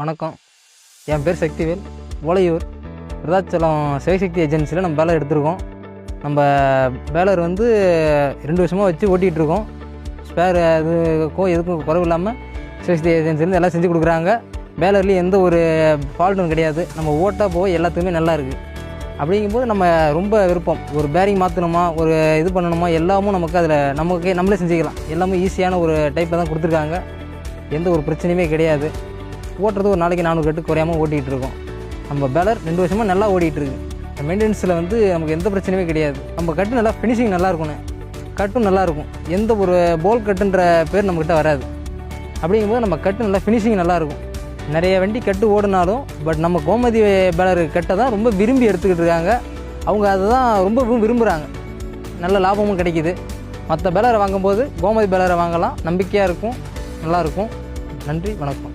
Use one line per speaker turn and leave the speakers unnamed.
வணக்கம். என் பேர் சக்திவேல். ஓலையூர் விருதாச்சலம் சிவசக்தி ஏஜென்சியில் நம்ம பேலர் எடுத்திருக்கோம். நம்ம பேலர் வந்து 2 வருஷமாக வச்சு ஓட்டிகிட்ருக்கோம். ஸ்பேர் இதுக்கும் எதுக்கும் குறைவு இல்லாமல் சிவசக்தி ஏஜென்சிலேருந்து எல்லாம் செஞ்சு கொடுக்குறாங்க. பேலர்லேயும் எந்த ஒரு ஃபால்ட்டும் கிடையாது. நம்ம ஓட்டாக போக எல்லாத்துக்குமே நல்லா இருக்குது. அப்படிங்கும்போது நம்ம ரொம்ப விருப்பம். ஒரு பேரிங் மாற்றணுமா, ஒரு இது பண்ணணுமா, எல்லாமும் நமக்கு அதில் நம்மளே செஞ்சுக்கலாம். எல்லாமே ஈஸியான ஒரு டைப்பில் தான் கொடுத்துருக்காங்க. எந்த ஒரு பிரச்சனையுமே கிடையாது. ஓட்டுறது ஒரு நாளைக்கு 400 கட்டு குறையாமல் ஓட்டிகிட்டு இருக்கோம். நம்ம பேலர் 2 வருஷமாக நல்லா ஓடிட்டுருக்கு. மெயின்டெனன்ஸில் வந்து நமக்கு எந்த பிரச்சனையுமே கிடையாது. நம்ம கட்டு நல்லா ஃபினிஷிங் நல்லா இருக்கணும், கட்டும் நல்லாயிருக்கும். எந்த ஒரு போல் கட்டுன்ற பேர் நம்மக்கிட்ட வராது. அப்படிங்கும்போது நம்ம கட்டு நல்லா ஃபினிஷிங் நல்லாயிருக்கும். நிறைய வண்டி கட்டு ஓடினாலும் நம்ம கோமதி பேலர் கட்டை தான் ரொம்ப விரும்பி எடுத்துக்கிட்டு இருக்காங்க. அவங்க அதை தான் ரொம்ப விரும்புகிறாங்க. நல்ல லாபமும் கிடைக்கிது. மற்ற பேலரை வாங்கும்போது கோமதி பேலரை வாங்கலாம். நம்பிக்கையாக இருக்கும், நல்லாயிருக்கும். நன்றி, வணக்கம்.